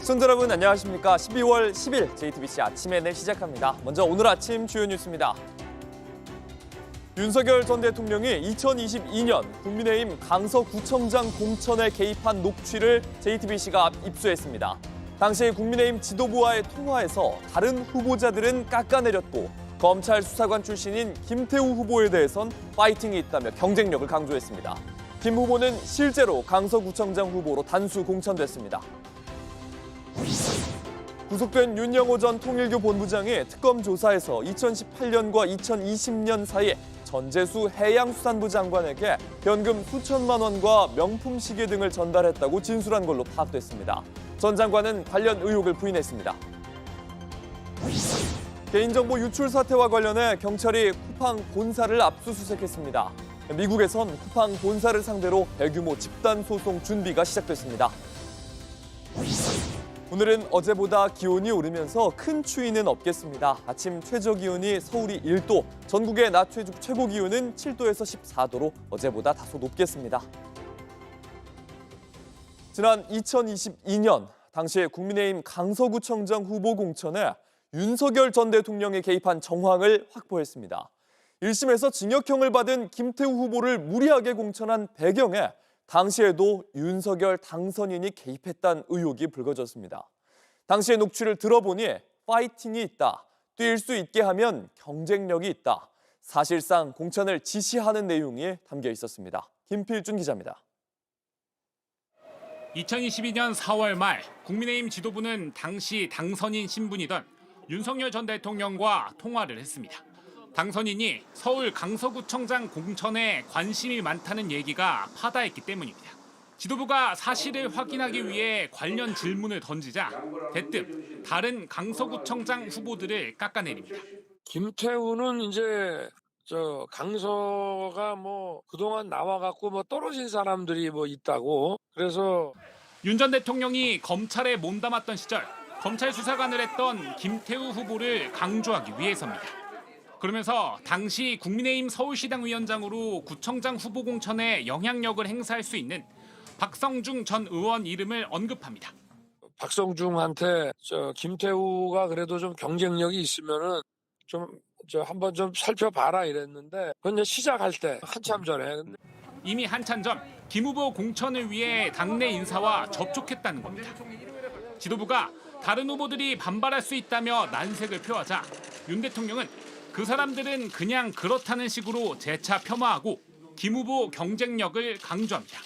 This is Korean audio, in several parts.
시청자 여러분 안녕하십니까. 12월 10일 JTBC 아침 N을 시작합니다. 먼저 오늘 아침 주요 뉴스입니다. 윤석열 전 대통령이 2022년 국민의힘 강서구청장 공천에 개입한 녹취를 JTBC가 입수했습니다. 당시 국민의힘 지도부와의 통화에서 다른 후보자들은 깎아내렸고 검찰 수사관 출신인 김태우 후보에 대해선 파이팅이 있다며 경쟁력을 강조했습니다. 김 후보는 실제로 강서구청장 후보로 단수 공천됐습니다. 구속된 윤영호 전 통일교 본부장이 특검 조사에서 2018년과 2020년 사이에 전재수 해양수산부 장관에게 현금 수천만 원과 명품 시계 등을 전달했다고 진술한 걸로 파악됐습니다. 전 장관은 관련 의혹을 부인했습니다. 개인정보 유출 사태와 관련해 경찰이 쿠팡 본사를 압수수색했습니다. 미국에선 쿠팡 본사를 상대로 대규모 집단 소송 준비가 시작됐습니다. 오늘은 어제보다 기온이 오르면서 큰 추위는 없겠습니다. 아침 최저기온이 서울이 1도, 전국의 낮 최고기온은 7도에서 14도로 어제보다 다소 높겠습니다. 지난 2022년 당시 국민의힘 강서구청장 후보 공천에 윤석열 전 대통령이 개입한 정황을 확보했습니다. 1심에서 징역형을 받은 김태우 후보를 무리하게 공천한 배경에 당시에도 윤석열 당선인이 개입했다는 의혹이 불거졌습니다. 당시의 녹취를 들어보니 파이팅이 있다, 뛸 수 있게 하면 경쟁력이 있다, 사실상 공천을 지시하는 내용이 담겨 있었습니다. 김필준 기자입니다. 2022년 4월 말 국민의힘 지도부는 당시 당선인 신분이던 윤석열 전 대통령과 통화를 했습니다. 당선인이 서울 강서구청장 공천에 관심이 많다는 얘기가 파다했기 때문입니다. 지도부가 사실을 확인하기 위해 관련 질문을 던지자 대뜸 다른 강서구청장 후보들을 깎아내립니다. 김태우는 이제 강서가 그동안 나와갖고 떨어진 사람들이 있다고. 그래서 윤 전 대통령이 검찰에 몸담았던 시절 검찰 수사관을 했던 김태우 후보를 강조하기 위해서입니다. 그러면서 당시 국민의힘 서울시당 위원장으로 구청장 후보 공천에 영향력을 행사할 수 있는 박성중 전 의원 이름을 언급합니다. 박성중한테 김태우가 그래도 좀 경쟁력이 있으면은 한번 좀 살펴봐라 이랬는데 그건 시작할 때 한참 전에. 이미 한참 전 김 후보 공천을 위해 당내 인사와 접촉했다는 겁니다. 지도부가 다른 후보들이 반발할 수 있다며 난색을 표하자 윤 대통령은 그 사람들은 그냥 그렇다는 식으로 재차 폄하하고 김 후보 경쟁력을 강조합니다.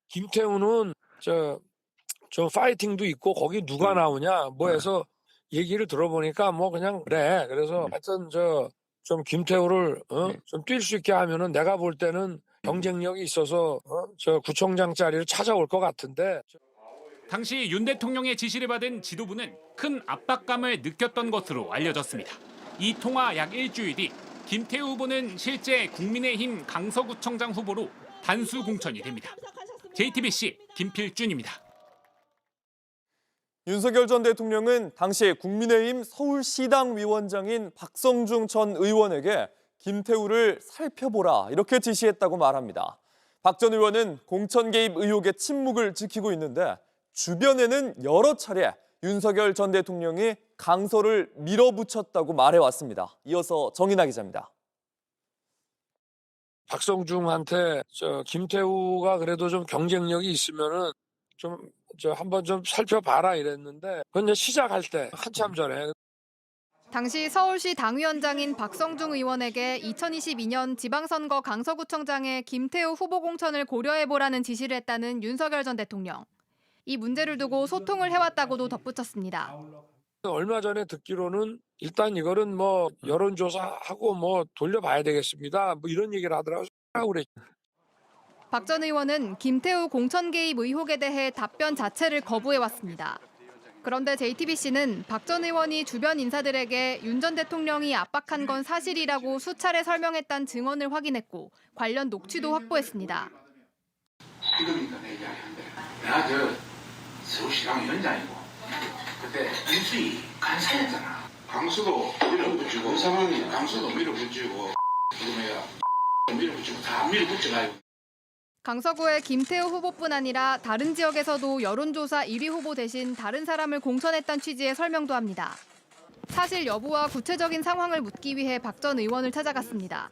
김태우는 저 파이팅도 있고 거기 누가 나오냐 해서 얘기를 들어보니까 그냥 그래. 그래서 하여튼 좀 김태우를 좀 뛸 수 있게 하면은 내가 볼 때는 경쟁력이 있어서 저 구청장 자리를 찾아올 것 같은데. 당시 윤 대통령의 지시를 받은 지도부는 큰 압박감을 느꼈던 것으로 알려졌습니다. 이 통화 약 일주일 뒤 김태우 후보는 실제 국민의힘 강서구청장 후보로 단수 공천이 됩니다. JTBC 김필준입니다. 윤석열 전 대통령은 당시 국민의힘 서울시당 위원장인 박성중 전 의원에게 김태우를 살펴보라 이렇게 지시했다고 말합니다. 박 전 의원은 공천 개입 의혹의 침묵을 지키고 있는데 주변에는 여러 차례 윤석열 전 대통령이 강서를 밀어붙였다고 말해왔습니다. 이어서 정인아 기자입니다. 박성중한테 김태우가 그래도 좀 경쟁력이 있으면은 한번 좀 살펴봐라 이랬는데 그건 시작할 때 한참 전에. 당시 서울시 당위원장인 박성중 의원에게 2022년 지방선거 강서구청장의 김태우 후보 공천을 고려해보라는 지시를 했다는 윤석열 전 대통령. 이 문제를 두고 소통을 해왔다고도 덧붙였습니다. 얼마 전에 듣기로는 일단 이거는 여론조사하고 돌려봐야 되겠습니다. 이런 얘기를 하더라고요. 박 전 의원은 김태우 공천 개입 의혹에 대해 답변 자체를 거부해왔습니다. 그런데 JTBC는 박 전 의원이 주변 인사들에게 윤 전 대통령이 압박한 건 사실이라고 수차례 설명했다는 증언을 확인했고 관련 녹취도 확보했습니다. 지금이니까 내 이야기한데 내가 서울시당 위원장이고 그때 인수위 간사였잖아. 강수도 밀어붙이고 그 상황이 강수도 밀어붙이고 지금 내가 밀어붙이고 다 밀어붙여가지고. 강서구의 김태우 후보뿐 아니라 다른 지역에서도 여론조사 1위 후보 대신 다른 사람을 공천했던 취지의 설명도 합니다. 사실 여부와 구체적인 상황을 묻기 위해 박 전 의원을 찾아갔습니다.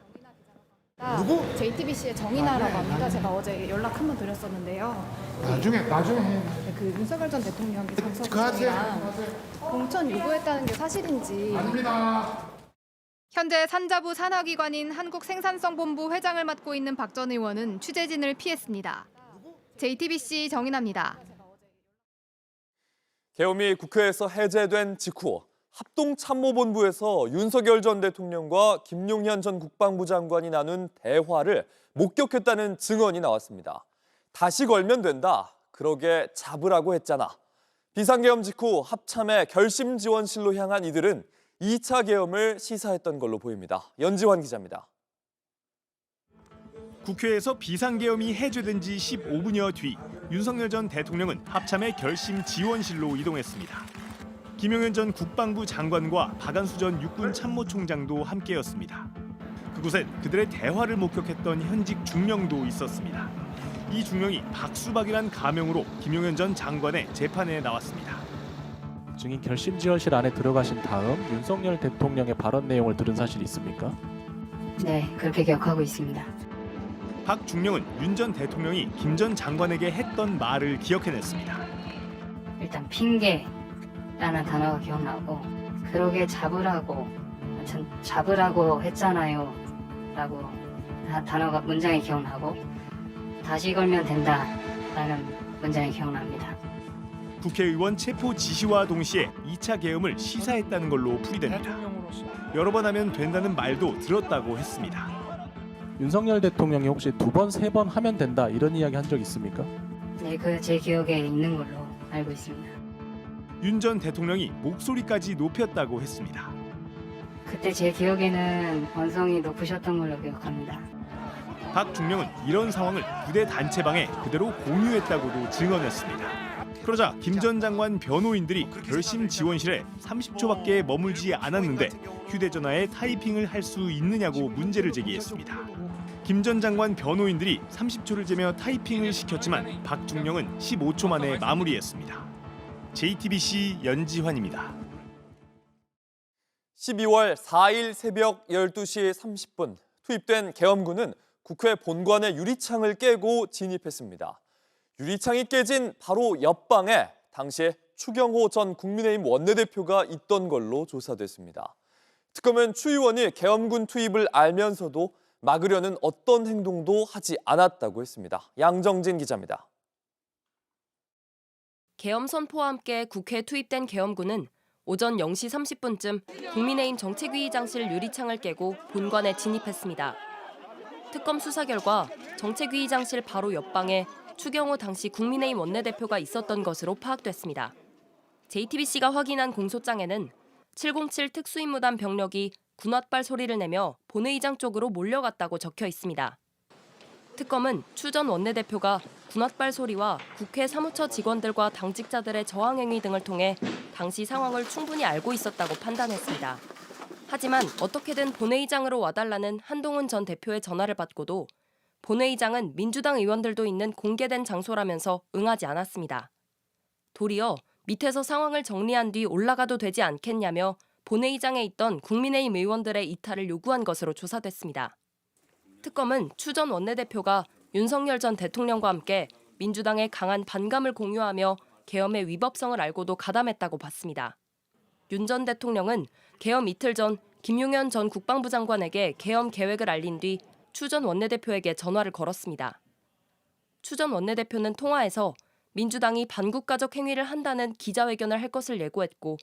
누구? JTBC의 정인아라고 합니다. 제가 어제 연락 한번 드렸었는데요. 나중에 해. 그 윤석열 전 대통령이 그거 강서구청이랑 공천 요구했다는 게 사실인지. 아닙니다. 현재 산자부 산하기관인 한국생산성본부 회장을 맡고 있는 박 전 의원은 취재진을 피했습니다. JTBC 정인아입니다. 계엄이 국회에서 해제된 직후 합동참모본부에서 윤석열 전 대통령과 김용현 전 국방부 장관이 나눈 대화를 목격했다는 증언이 나왔습니다. 다시 걸면 된다. 그러게 잡으라고 했잖아. 비상계엄 직후 합참의 결심지원실로 향한 이들은 2차 계엄을 시사했던 걸로 보입니다. 연지환 기자입니다. 국회에서 비상계엄이 해제된 지 15분여 뒤 윤석열 전 대통령은 합참의 결심지원실로 이동했습니다. 김용현 전 국방부 장관과 박안수 전 육군 참모총장도 함께였습니다. 그곳엔 그들의 대화를 목격했던 현직 중령도 있었습니다. 이 중령이 박수박이란 가명으로 김용현 전 장관의 재판에 나왔습니다. 증인 결심지원실 안에 들어가신 다음 윤석열 대통령의 발언 내용을 들은 사실이 있습니까? 네, 그렇게 기억하고 있습니다. 박 중령은 윤 전 대통령이 김 전 장관에게 했던 말을 기억해냈습니다. 일단 핑계라는 단어가 기억나고, 그러게 잡으라고 했잖아요 라고 단어가 문장이 기억나고, 다시 걸면 된다라는 문장이 기억납니다. 국회의원 체포 지시와 동시에 2차 계엄을 시사했다는 걸로 풀이됩니다. 여러 번 하면 된다는 말도 들었다고 했습니다. 윤석열 대통령이 혹시 2번, 3번 하면 된다 이런 이야기 한 적 있습니까? 네, 그 제 기억에 있는 걸로 알고 있습니다. 윤 전 대통령이 목소리까지 높였다고 했습니다. 그때 제 기억에는 언성이 높으셨던 걸로 기억합니다. 박 중령은 이런 상황을 부대 단체방에 그대로 공유했다고도 증언했습니다. 그러자 김 전 장관 변호인들이 결심 지원실에 30초밖에 머물지 않았는데 휴대전화에 타이핑을 할 수 있느냐고 문제를 제기했습니다. 김 전 장관 변호인들이 30초를 재며 타이핑을 시켰지만 박 중령은 15초 만에 마무리했습니다. JTBC 연지환입니다. 12월 4일 새벽 12시 30분 투입된 계엄군은 국회 본관의 유리창을 깨고 진입했습니다. 유리창이 깨진 바로 옆방에 당시에 추경호 전 국민의힘 원내대표가 있던 걸로 조사됐습니다. 특검은 추 의원이 계엄군 투입을 알면서도 막으려는 어떤 행동도 하지 않았다고 했습니다. 양정진 기자입니다. 계엄 선포와 함께 국회에 투입된 계엄군은 오전 0시 30분쯤 국민의힘 정책위의장실 유리창을 깨고 본관에 진입했습니다. 특검 수사 결과 정책위의장실 바로 옆방에 추경호 당시 국민의힘 원내대표가 있었던 것으로 파악됐습니다. JTBC가 확인한 공소장에는 707 특수임무단 병력이 군홧발 소리를 내며 본회의장 쪽으로 몰려갔다고 적혀 있습니다. 특검은 추 전 원내대표가 군홧발 소리와 국회 사무처 직원들과 당직자들의 저항 행위 등을 통해 당시 상황을 충분히 알고 있었다고 판단했습니다. 하지만 어떻게든 본회의장으로 와달라는 한동훈 전 대표의 전화를 받고도 본회의장은 민주당 의원들도 있는 공개된 장소라면서 응하지 않았습니다. 도리어 밑에서 상황을 정리한 뒤 올라가도 되지 않겠냐며 본회의장에 있던 국민의힘 의원들의 이탈을 요구한 것으로 조사됐습니다. 특검은 추 전 원내대표가 윤석열 전 대통령과 함께 민주당의 강한 반감을 공유하며 계엄의 위법성을 알고도 가담했다고 봤습니다. 윤 전 대통령은 계엄 이틀 전 김용현 전 국방부 장관에게 계엄 계획을 알린 뒤 추 전 원내대표에게 전화를 걸었습니다. 추 전 원내대표는 통화에서 민주당이 반국가적 행위를 한다는 기자회견을 할 것을 예고했고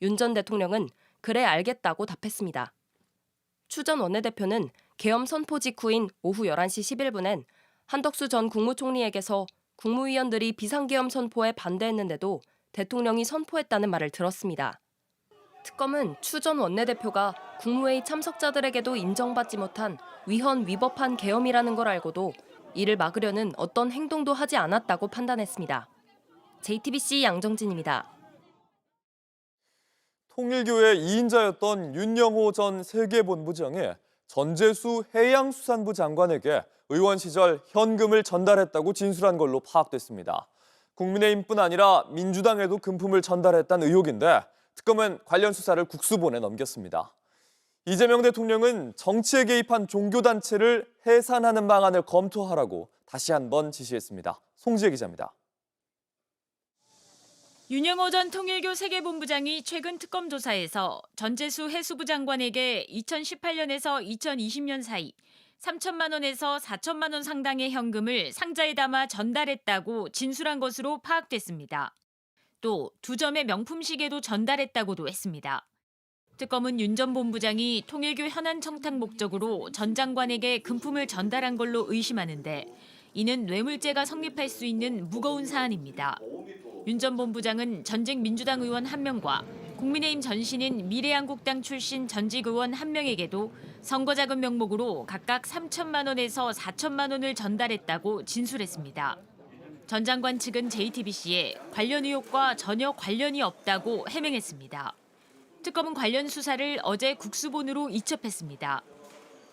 윤 전 대통령은 그래 알겠다고 답했습니다. 추 전 원내대표는 계엄 선포 직후인 오후 11시 11분엔 한덕수 전 국무총리에게서 국무위원들이 비상계엄 선포에 반대했는데도 대통령이 선포했다는 말을 들었습니다. 특검은 추 전 원내대표가 국무회의 참석자들에게도 인정받지 못한 위헌 위법한 계엄이라는 걸 알고도 이를 막으려는 어떤 행동도 하지 않았다고 판단했습니다. JTBC 양정진입니다. 통일교의 2인자였던 윤영호 전 세계본부장이 전재수 해양수산부 장관에게 의원 시절 현금을 전달했다고 진술한 걸로 파악됐습니다. 국민의힘뿐 아니라 민주당에도 금품을 전달했다는 의혹인데 특검은 관련 수사를 국수본에 넘겼습니다. 이재명 대통령은 정치에 개입한 종교단체를 해산하는 방안을 검토하라고 다시 한번 지시했습니다. 송지혜 기자입니다. 윤영호 전 통일교 세계본부장이 최근 특검 조사에서 전재수 해수부 장관에게 2018년에서 2020년 사이 3천만 원에서 4천만 원 상당의 현금을 상자에 담아 전달했다고 진술한 것으로 파악됐습니다. 또 2점의 명품 시계도 전달했다고도 했습니다. 특검은 윤 전 본부장이 통일교 현안 청탁 목적으로 전 장관에게 금품을 전달한 걸로 의심하는데 이는 뇌물죄가 성립할 수 있는 무거운 사안입니다. 윤 전 본부장은 전직 민주당 의원 1명과 국민의힘 전신인 미래한국당 출신 전직 의원 1명에게도 선거자금 명목으로 각각 3천만 원에서 4천만 원을 전달했다고 진술했습니다. 전 장관 측은 JTBC에 관련 의혹과 전혀 관련이 없다고 해명했습니다. 특검은 관련 수사를 어제 국수본으로 이첩했습니다.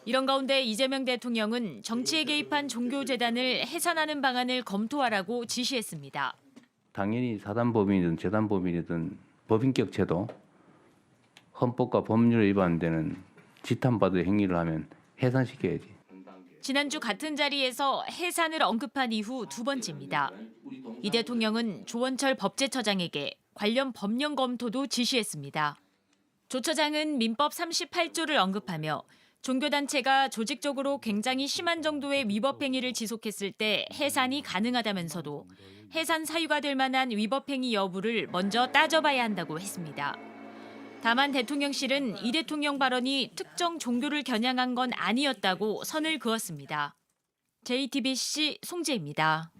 이런 가운데 이재명 대통령은 정치에 개입한 종교재단을 해산하는 방안을 검토하라고 지시했습니다. 당연히 사단법인이든 재단법인이든 법인격 제도, 헌법과 법률에 위반되는 지탄받을 행위를 하면 해산시켜야지. 지난주 같은 자리에서 해산을 언급한 이후 2번째입니다. 이 대통령은 조원철 법제처장에게 관련 법령 검토도 지시했습니다. 조 처장은 민법 38조를 언급하며 종교단체가 조직적으로 굉장히 심한 정도의 위법 행위를 지속했을 때 해산이 가능하다면서도 해산 사유가 될 만한 위법 행위 여부를 먼저 따져봐야 한다고 했습니다. 다만 대통령실은 이 대통령 발언이 특정 종교를 겨냥한 건 아니었다고 선을 그었습니다. JTBC 송지혜입니다.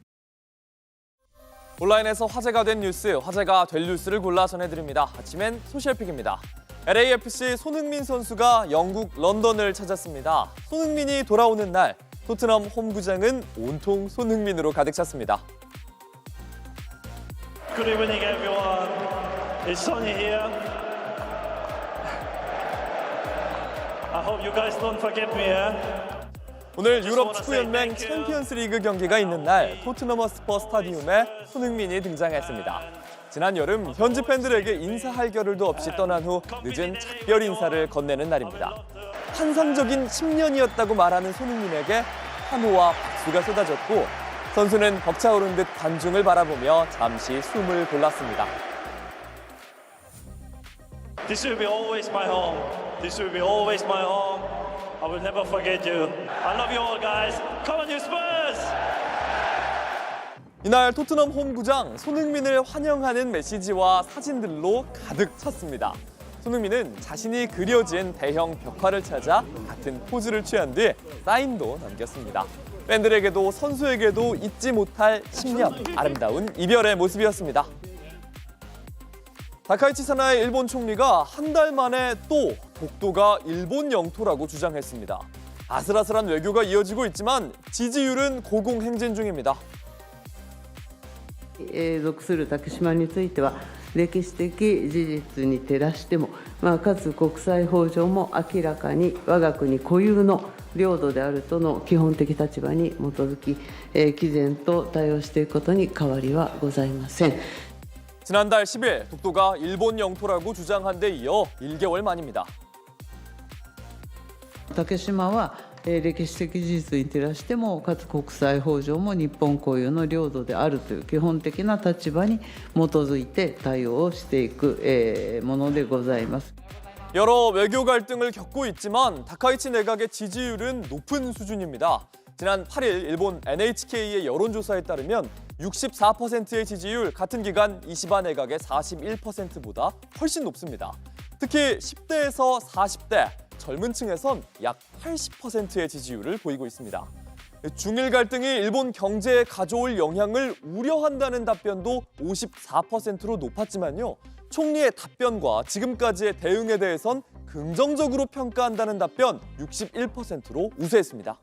온라인에서 화제가 된 뉴스, 화제가 될 뉴스를 골라 전해드립니다. 아침엔 소셜픽입니다. LAFC 손흥민 선수가 영국 런던을 찾았습니다. 손흥민이 돌아오는 날, 토트넘 홈구장은 온통 손흥민으로 가득 찼습니다. Good evening, everyone. It's sunny here. I hope you guys don't forget me. 오늘 유럽 축구연맹 챔피언스리그 경기가 있는 날 토트넘 허스퍼 스타디움에 손흥민이 등장했습니다. 지난 여름 현지 팬들에게 인사할 겨를도 없이 떠난 후 늦은 작별 인사를 건네는 날입니다. 환상적인 10년이었다고 말하는 손흥민에게 환호와 박수가 쏟아졌고 선수는 벅차오른 듯 관중을 바라보며 잠시 숨을 골랐습니다. This will be always my home. This will be always my home. I will never forget you. I love you all, guys. Come on, you Spurs! 이날 토트넘 홈구장 손흥민을 환영하는 메시지와 사진들로 가득 찼습니다. 손흥민은 자신이 그려진 대형 벽화를 찾아 같은 포즈를 취한 뒤 사인도 남겼습니다. 팬들에게도 선수에게도 잊지 못할 10년 아름다운 이별의 모습이었습니다. 다카이치 사나의 일본 총리가 한 달 만에 또 독도가 일본 영토라고 주장했습니다. 아슬아슬한 외교가 이어지고 있지만 지지율은 고공행진 중입니다. 属する竹島については歴史的事実に照らしても、かつ国際法上も明らかに我が国固有の領土であるとの基本的立場に基づき、毅然と対応していくことに変わりはございません。 지난달 10일 독도가 일본 영토라고 주장한 데 이어 1개월 만입니다. 竹島は歴史的事実に照らしてもかつ国際法上も日本固有の領土であるという基本的な立場に基づいて対応をしていくものでございます。 여러 외교 갈등을 겪고 있지만 다카이치 내각의 지지율은 높은 수준입니다. 지난 8일 일본 NHK의 여론조사에 따르면 64%의 지지율, 같은 기간 이시바 내각의 41%보다 훨씬 높습니다. 특히 10대에서 40대, 젊은 층에선 약 80%의 지지율을 보이고 있습니다. 중일 갈등이 일본 경제에 가져올 영향을 우려한다는 답변도 54%로 높았지만요. 총리의 답변과 지금까지의 대응에 대해선 긍정적으로 평가한다는 답변 61%로 우세했습니다.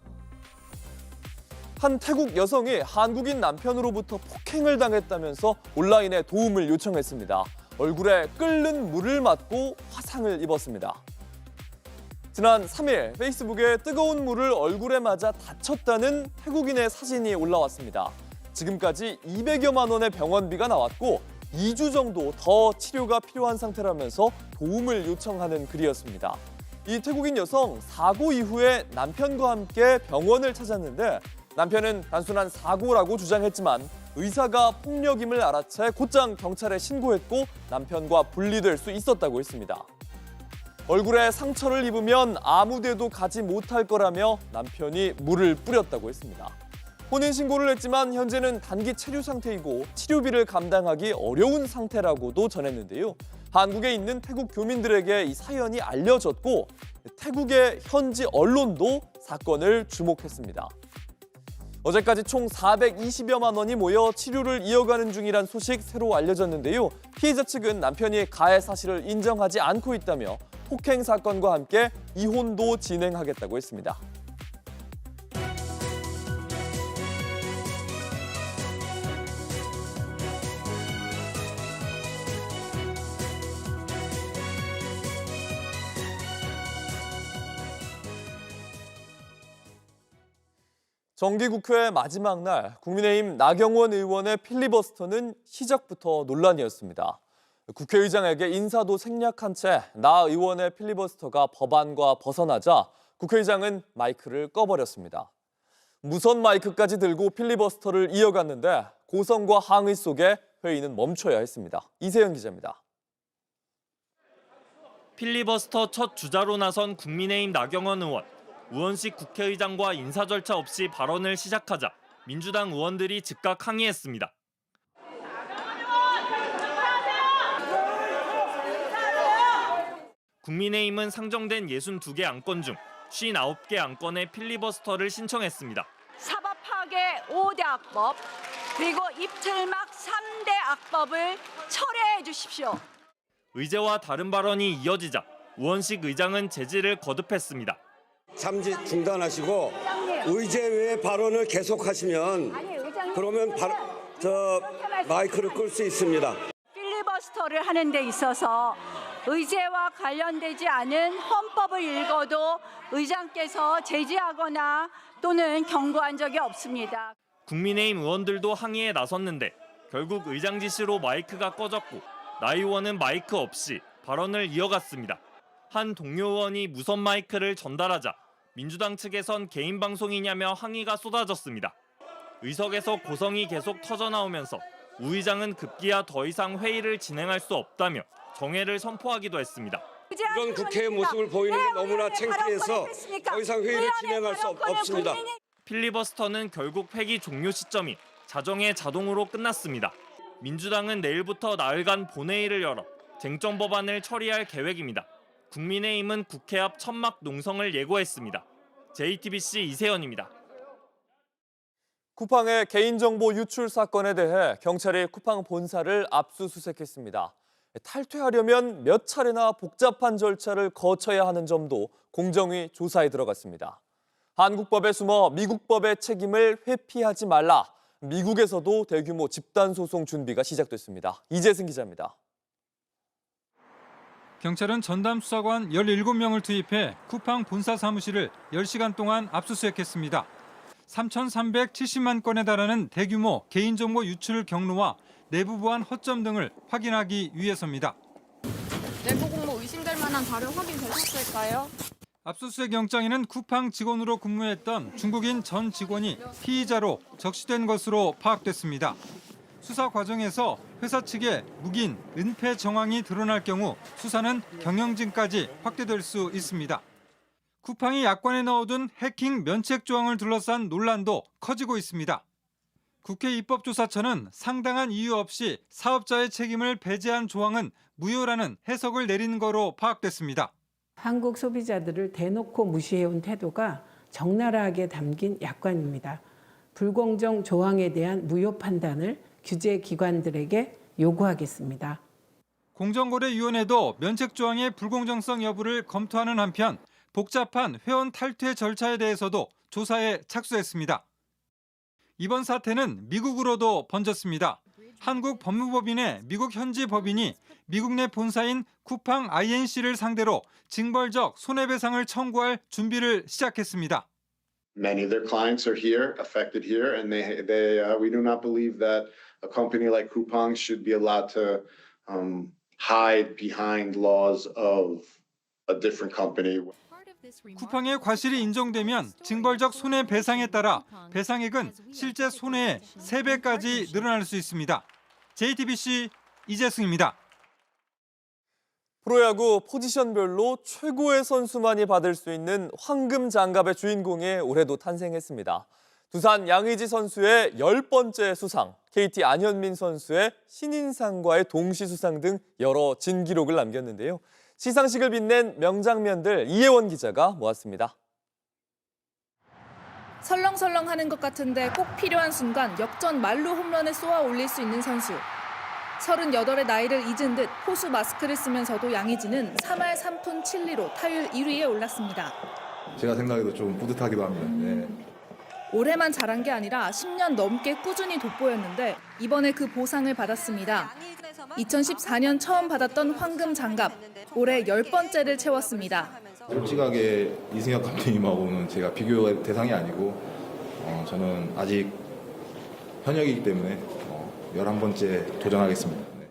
한 태국 여성이 한국인 남편으로부터 폭행을 당했다면서 온라인에 도움을 요청했습니다. 얼굴에 끓는 물을 맞고 화상을 입었습니다. 지난 3일 페이스북에 뜨거운 물을 얼굴에 맞아 다쳤다는 태국인의 사진이 올라왔습니다. 지금까지 200여만 원의 병원비가 나왔고 2주 정도 더 치료가 필요한 상태라면서 도움을 요청하는 글이었습니다. 이 태국인 여성 사고 이후에 남편과 함께 병원을 찾았는데 남편은 단순한 사고라고 주장했지만 의사가 폭력임을 알아채 곧장 경찰에 신고했고 남편과 분리될 수 있었다고 했습니다. 얼굴에 상처를 입으면 아무 데도 가지 못할 거라며 남편이 물을 뿌렸다고 했습니다. 혼인신고를 했지만 현재는 단기 체류 상태이고 치료비를 감당하기 어려운 상태라고도 전했는데요. 한국에 있는 태국 교민들에게 이 사연이 알려졌고 태국의 현지 언론도 사건을 주목했습니다. 어제까지 총 420여만 원이 모여 치료를 이어가는 중이란 소식 새로 알려졌는데요. 피해자 측은 남편이 가해 사실을 인정하지 않고 있다며 폭행 사건과 함께 이혼도 진행하겠다고 했습니다. 정기국회 마지막 날 국민의힘 나경원 의원의 필리버스터는 시작부터 논란이었습니다. 국회의장에게 인사도 생략한 채 나 의원의 필리버스터가 법안과 벗어나자 국회의장은 마이크를 꺼버렸습니다. 무선 마이크까지 들고 필리버스터를 이어갔는데 고성과 항의 속에 회의는 멈춰야 했습니다. 이세영 기자입니다. 필리버스터 첫 주자로 나선 국민의힘 나경원 의원. 우원식 국회의장과 인사 절차 없이 발언을 시작하자 민주당 의원들이 즉각 항의했습니다. 국민의힘은 상정된 62개 안건 중 59개 안건의 필리버스터를 신청했습니다. 사법파괴 5대 악법 그리고 입틀막 3대 악법을 철회해 주십시오. 의제와 다른 발언이 이어지자 우원식 의장은 제지를 거듭했습니다. 잠시 중단하시고 의제 외의 발언을 계속하시면 그러면 마이크를 끌 수 있습니다. 필리버스터를 하는 데 있어서 의제와 관련되지 않은 헌법을 읽어도 의장께서 제지하거나 또는 경고한 적이 없습니다. 국민의힘 의원들도 항의에 나섰는데 결국 의장 지시로 마이크가 꺼졌고 나 의원은 마이크 없이 발언을 이어갔습니다. 한 동료 의원이 무선 마이크를 전달하자 민주당 측에선 개인 방송이냐며 항의가 쏟아졌습니다. 의석에서 고성이 계속 터져나오면서 우 의장은 급기야 더 이상 회의를 진행할 수 없다며 정회를 선포하기도 했습니다. 이런 국회의 모습을 보이는 게 너무나 창피해서 더 이상 회의를 진행할 수 없습니다. 필리버스터는 결국 회기 종료 시점이 자정에 자동으로 끝났습니다. 민주당은 내일부터 나흘간 본회의를 열어 쟁점 법안을 처리할 계획입니다. 국민의힘은 국회 앞 천막 농성을 예고했습니다. JTBC 이세연입니다. 쿠팡의 개인정보 유출 사건에 대해 경찰이 쿠팡 본사를 압수수색했습니다. 탈퇴하려면 몇 차례나 복잡한 절차를 거쳐야 하는 점도 공정위 조사에 들어갔습니다. 한국법에 숨어 미국법의 책임을 회피하지 말라. 미국에서도 대규모 집단소송 준비가 시작됐습니다. 이재승 기자입니다. 경찰은 전담 수사관 17명을 투입해 쿠팡 본사 사무실을 10시간 동안 압수수색했습니다. 3,370만 건에 달하는 대규모 개인정보 유출 경로와 내부 보안 허점 등을 확인하기 위해서입니다. 내부 공모 의심될 만한 자료 확인되셨을까요? 압수수색 영장에는 쿠팡 직원으로 근무했던 중국인 전 직원이 피의자로 적시된 것으로 파악됐습니다. 수사 과정에서 회사 측의 묵인, 은폐 정황이 드러날 경우 수사는 경영진까지 확대될 수 있습니다. 쿠팡이 약관에 넣어둔 해킹 면책 조항을 둘러싼 논란도 커지고 있습니다. 국회 입법조사처는 상당한 이유 없이 사업자의 책임을 배제한 조항은 무효라는 해석을 내린 거로 파악됐습니다. 한국 소비자들을 대놓고 무시해온 태도가 적나라하게 담긴 약관입니다. 불공정 조항에 대한 무효 판단을 규제기관들에게 요구하겠습니다. 공정거래위원회도 면책 조항의 불공정성 여부를 검토하는 한편 복잡한 회원 탈퇴 절차에 대해서도 조사에 착수했습니다. 이번 사태는 미국으로도 번졌습니다. 한국 법무법인의 미국 현지 법인이 미국 내 본사인 쿠팡 INC를 상대로 징벌적 손해배상을 청구할 준비를 시작했습니다. Many of their clients are here, affected here, and we do not believe that a company like Coupang should be allowed to hide behind laws of a different company. 쿠팡의 과실이 인정되면 징벌적 손해배상에 따라 배상액은 실제 손해의 3배까지 늘어날 수 있습니다. JTBC 이재승입니다. 프로야구 포지션별로 최고의 선수만이 받을 수 있는 황금 장갑의 주인공이 올해도 탄생했습니다. 두산 양의지 선수의 10번째 수상, KT 안현민 선수의 신인상과의 동시 수상 등 여러 진기록을 남겼는데요. 시상식을 빛낸 명장면들 이혜원 기자가 모았습니다. 설렁설렁하는 것 같은데 꼭 필요한 순간 역전 만루 홈런을 쏘아 올릴 수 있는 선수. 38의 나이를 잊은 듯 포수 마스크를 쓰면서도 양의지는 3할 3푼 7리로 타율 1위에 올랐습니다. 제가 생각해도 좀 뿌듯하기도 합니다. 네. 올해만 잘한 게 아니라 10년 넘게 꾸준히 돋보였는데 이번에 그 보상을 받았습니다. 2014년 처음 받았던 황금 장갑, 올해 10번째를 채웠습니다. 솔직하게 이승엽 감독님하고는 제가 비교 대상이 아니고 저는 아직 현역이기 때문에 11번째 도전하겠습니다. 네.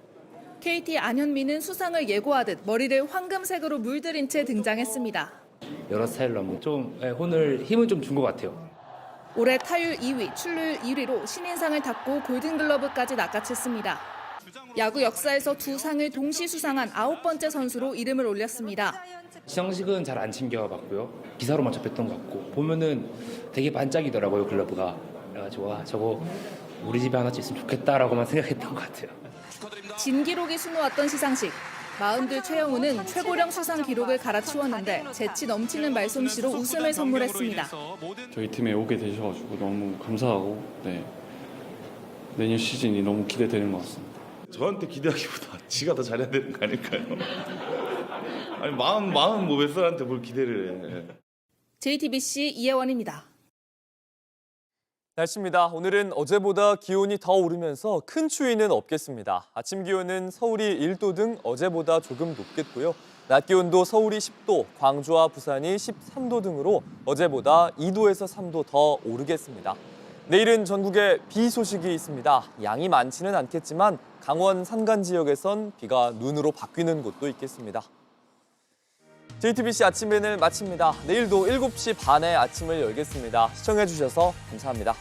KT 안현민은 수상을 예고하듯 머리를 황금색으로 물들인 채 등장했습니다. 여러 스타일로 한번 좀 힘을 좀 준 것 같아요. 올해 타율 2위, 출루율 1위로 신인상을 탔고 골든글러브까지 낚아챘습니다. 야구 역사에서 두 상을 동시 수상한 9번째 선수로 이름을 올렸습니다. 시상식은 잘 안 챙겨봤고요. 기사로만 접했던 것 같고 보면은 되게 반짝이더라고요, 글러브가. 그래가지고 저거 우리 집에 하나씩 있으면 좋겠다라고만 생각했던 것 같아요. 진기록이 수놓았던 시상식. 마흔들 최영우는 최고령 수상 기록을 갈아치웠는데 재치 넘치는 말솜씨로 웃음을 선물했습니다. 저희 팀에 오게 되셔가지고 너무 감사하고 내년 시즌이 너무 기대되는 것 같습니다. 저한테 기대하기보다 지가 더 잘해야 되는 거 아닐까요? 아니 마음 뭐 몇 살한테 뭘 기대를 해. JTBC 이혜원입니다. 날씨입니다. 오늘은 어제보다 기온이 더 오르면서 큰 추위는 없겠습니다. 아침 기온은 서울이 1도 등 어제보다 조금 높겠고요. 낮 기온도 서울이 10도, 광주와 부산이 13도 등으로 어제보다 2도에서 3도 더 오르겠습니다. 내일은 전국에 비 소식이 있습니다. 양이 많지는 않겠지만 강원 산간 지역에선 비가 눈으로 바뀌는 곳도 있겠습니다. JTBC 아침엔을 마칩니다. 내일도 7시 반에 아침을 열겠습니다. 시청해주셔서 감사합니다.